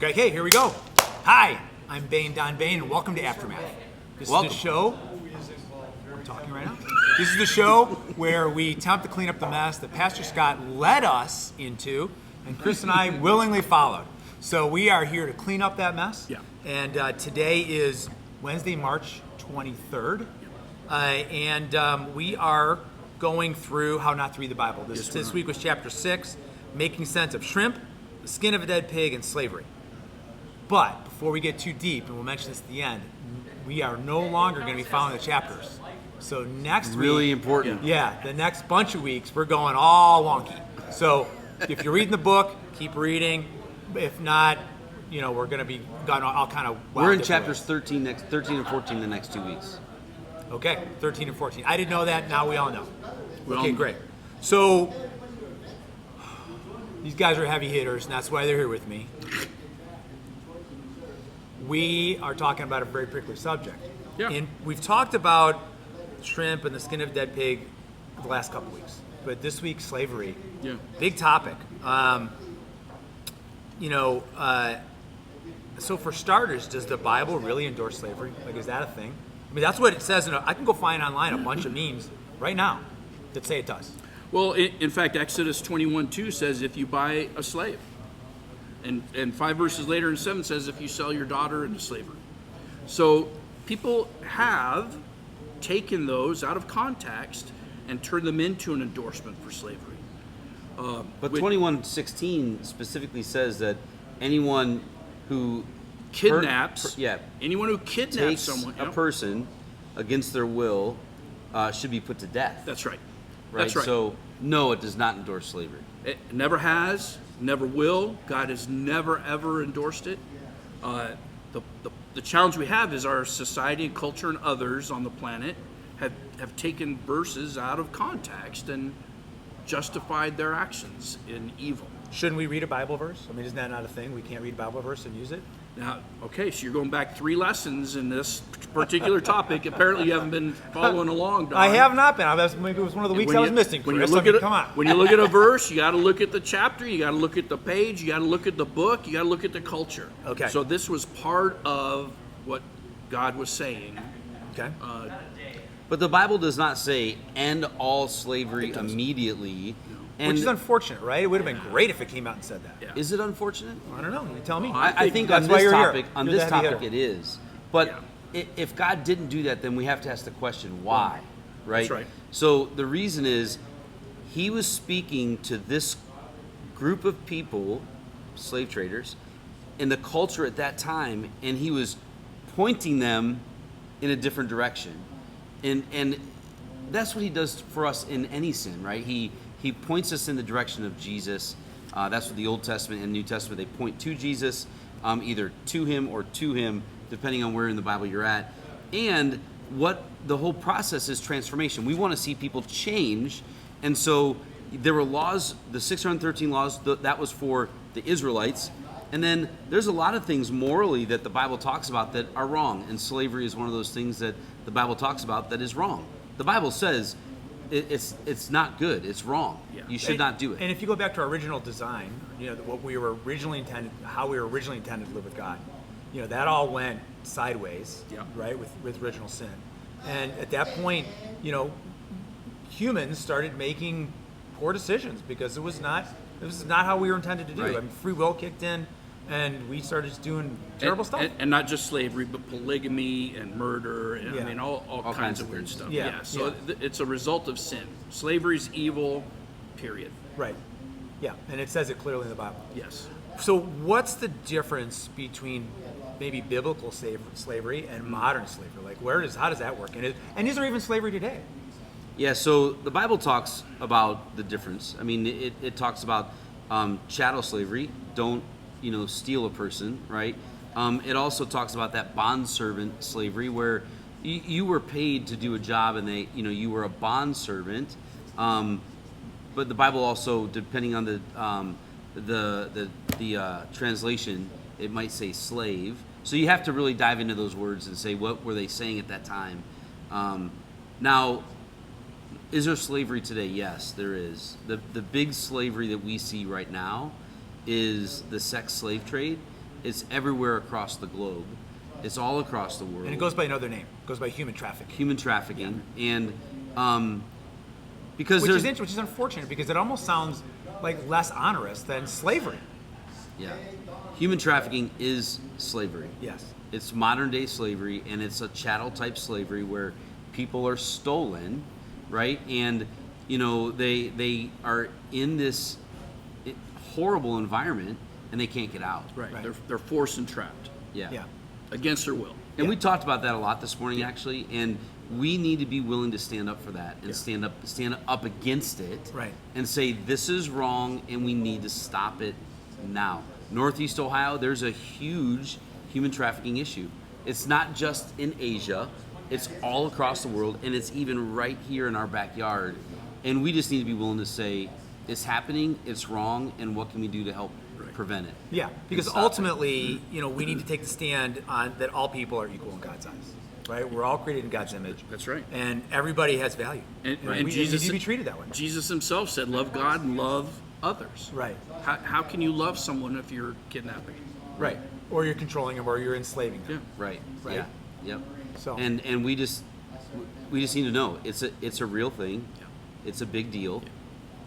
Okay, hey, here we go. Hi, I'm Don Bain, and welcome to Aftermath. This is the show. We're talking right now. This is the show where we attempt to clean up the mess that Pastor Scott led us into, and Chris and I willingly followed. So we are here to clean up that mess. Yeah. And today is Wednesday, March 23rd. And we are going through how not to read the Bible. This week was chapter 6, making sense of shrimp, the skin of a dead pig, and slavery. But before we get too deep, and we'll mention this at the end, we are no longer going to be following the chapters. So next week, really important. Yeah, the next bunch of weeks, we're going all wonky. So if you're reading the book, keep reading. If not, we're going to be going all kind of wild. We're in chapters 13 and 14 the next 2 weeks. Okay, 13 and 14. I didn't know that. Now we all know. We all Okay, know. great. So these guys are heavy hitters, and that's why they're here with me. We are talking about a very prickly subject. Yeah. And we've talked about shrimp and the skin of a dead pig the last couple weeks. But this week, slavery. Yeah. Big topic. So for starters, does the Bible really endorse slavery? Like, is that a thing? I mean, that's what it says. I can go find online a bunch of memes right now that say it does. Well, in fact, Exodus 21:2 says if you buy a slave. And 5 verses later in 7 says if you sell your daughter into slavery. So people have taken those out of context and turned them into an endorsement for slavery. But 21:16 specifically says that anyone who Kidnaps, anyone who kidnaps takes someone, a person against their will should be put to death. That's right. Right? That's right. So, no, it does not endorse slavery. It never has, never will. God has never, ever endorsed it. The challenge we have is our society and culture and others on the planet have taken verses out of context and justified their actions in evil. Shouldn't we read a Bible verse? I mean, isn't that not a thing? We can't read a Bible verse and use it? Now, okay, so you're going back 3 lessons in this particular topic. Apparently you haven't been following along, Don. I have not been. Maybe it was one of the weeks I was missing. When you Chris. look at Come on. when you look at a verse, you got to look at the chapter, you got to look at the page, you got to look at the book, you got to look at the culture. Okay. So this was part of what God was saying. Okay. But the Bible does not say end all slavery immediately. And Which is unfortunate, right? It would have been great if it came out and said that. Yeah. Is it unfortunate? I don't know. You tell me. I think that's on why this you're topic, here. on You're this the heavy topic hitter. it is. But if God didn't do that, then we have to ask the question, why? Right? That's right. So the reason is he was speaking to this group of people, slave traders, in the culture at that time, and he was pointing them in a different direction. And that's what he does for us in any sin, right? He points us in the direction of Jesus. That's what the Old Testament and New Testament, they point to Jesus, either to him or to him, depending on where in the Bible you're at. And what the whole process is transformation. We want to see people change. And so there were laws, the 613 laws, that was for the Israelites. And then there's a lot of things morally that the Bible talks about that are wrong. And slavery is one of those things that the Bible talks about that is wrong. The Bible says it's not good. It's wrong. Yeah. You should not do it. And if you go back to our original design, what we were originally intended, how we were originally intended to live with God, that all went sideways, right, with original sin. And at that point, humans started making poor decisions because this is not how we were intended to do. Right. I mean, free will kicked in, and we started just doing terrible stuff. And not just slavery, but polygamy and murder, and I mean all kinds of weird stuff. Yeah. So it's a result of sin. Slavery's evil, period. Right. Yeah, and it says it clearly in the Bible. Yes. So what's the difference between maybe biblical slavery and modern slavery? Like, how does that work? And is there even slavery today? Yeah, so the Bible talks about the difference. I mean, it talks about chattel slavery. Don't, steal a person, right? It also talks about that bondservant slavery where you were paid to do a job and you were a bondservant. But the Bible also, depending on the translation, it might say slave. So you have to really dive into those words and say, what were they saying at that time? Now, is there slavery today? Yes, there is. The big slavery that we see right now is the sex slave trade. It's everywhere across the globe. It's all across the world. And it goes by another name. It goes by human trafficking. Human trafficking, and because Which there's is unfortunate because it almost sounds like less onerous than slavery. yeah, human trafficking is slavery. Yes. It's modern day slavery, and it's a chattel type slavery where people are stolen, right? And they are in this horrible environment and they can't get out. Right. Right. They're forced and trapped Yeah. against their will. And we talked about that a lot this morning, actually, and we need to be willing to stand up for that and Yeah. stand up against it, Right. and say this is wrong and we need to stop it now. Northeast Ohio, there's a huge human trafficking issue. It's not just in Asia, it's all across the world, and it's even right here in our backyard. And we just need to be willing to say it's happening, it's wrong, and what can we do to help prevent it? Yeah, because stop it. ultimately, we need to take the stand on that all people are equal in God's eyes, right? We're all created in God's image. That's right. And everybody has value. And we Jesus need to be treated that way. Jesus himself said, "Love God and love others." Right. How can you love someone if you're kidnapping? Right. Or you're controlling them or you're enslaving them. Yeah. Right. Right. Yeah. Yep. So- and we just need to know it's a real thing. Yeah. It's a big deal.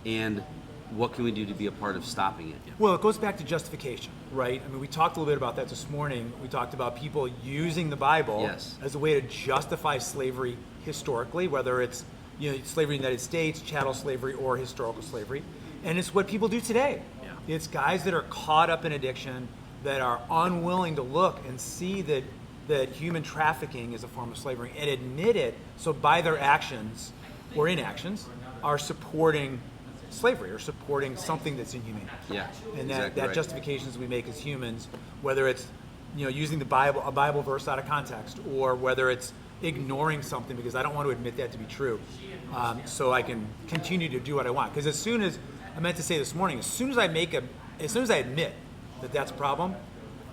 And what can we do to be a part of stopping it? Well, it goes back to justification, right? I mean, we talked a little bit about that this morning. We talked about people using the Bible Yes. as a way to justify slavery historically, whether it's slavery in the United States, chattel slavery, or historical slavery. And it's what people do today. Yeah. It's guys that are caught up in addiction, that are unwilling to look and see that human trafficking is a form of slavery and admit it, so by their actions or inactions are supporting slavery or supporting something that's inhumane. Yeah. And exactly that right. justifications we make as humans, whether it's using a Bible verse out of context, or whether it's ignoring something because I don't want to admit that to be true, so I can continue to do what I want. Because as soon as I meant to say this morning, as soon as I admit that that's a problem,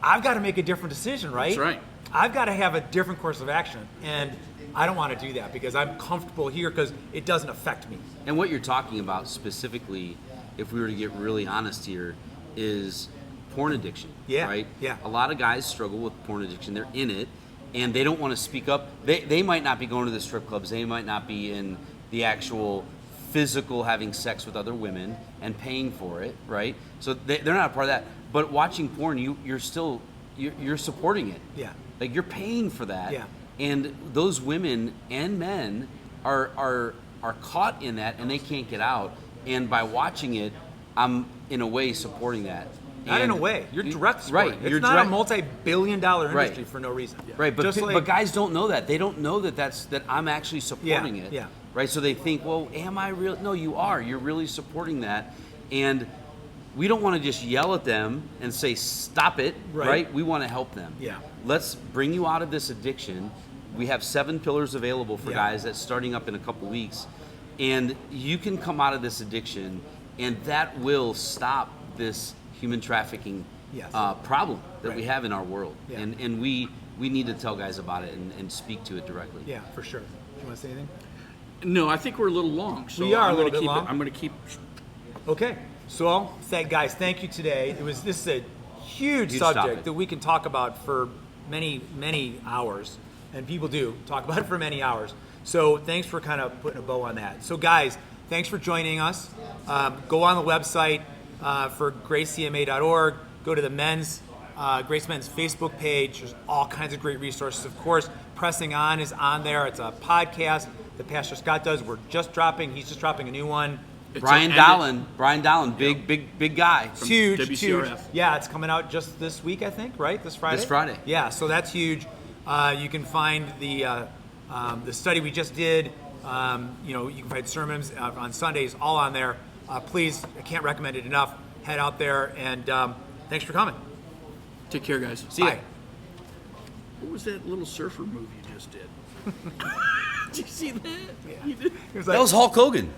I've got to make a different decision, right? That's right. I've got to have a different course of action, and I don't want to do that because I'm comfortable here because it doesn't affect me. And what you're talking about specifically, if we were to get really honest here, is porn addiction. Yeah, Right? yeah. A lot of guys struggle with porn addiction. They're in it, and they don't want to speak up. They might not be going to the strip clubs. They might not be in the actual physical having sex with other women and paying for it, right? So they're not a part of that. But watching porn, you're supporting it. Yeah. Like you're paying for that. Yeah. And those women and men are caught in that and they can't get out. And by watching it, I'm in a way supporting that. Not in And a way. You're direct right. supporting. It's You're not direct, a multi-billion-dollar Right. industry for no reason. Right, but Just but guys don't know that. They don't know that I'm actually supporting Yeah, it. yeah. Right. So they think, well, am I real? No, you are. You're really supporting that, and we don't want to just yell at them and say stop it. Right. We want to help them. Yeah. Let's bring you out of this addiction. We have 7 pillars available for Yeah. guys that's starting up in a couple weeks, and you can come out of this addiction, and that will stop this human trafficking Yes. problem that we Right. have in our world. Yeah. And we need to tell guys about it and speak to it directly. Yeah, for sure. Do you want to say anything? No, I think we're a little long. So We are I'm a little gonna bit keep long. I'm going to keep. Okay. So, guys, thank you today. This is a huge subject topic. that we can talk about for many, many hours, and people do talk about it for many hours. So thanks for kind of putting a bow on that. So, guys, thanks for joining us. Go on the website for gracecma.org. Go to the Grace Men's Facebook page. There's all kinds of great resources. Of course, Pressing On is on there. It's a podcast that Pastor Scott does. He's just dropping a new one. Brian Dallin, big guy. It's huge, WCRF. huge. Yeah, it's coming out just this week, I think, right? This Friday? This Friday. Yeah, so that's huge. You can find the study we just did. You can find sermons on Sundays, all on there. Please, I can't recommend it enough. Head out there, and thanks for coming. Take care, guys. See ya. Bye. What was that little surfer movie you just did? Did you see that? Yeah. You did? It was That like, was Hulk Hogan.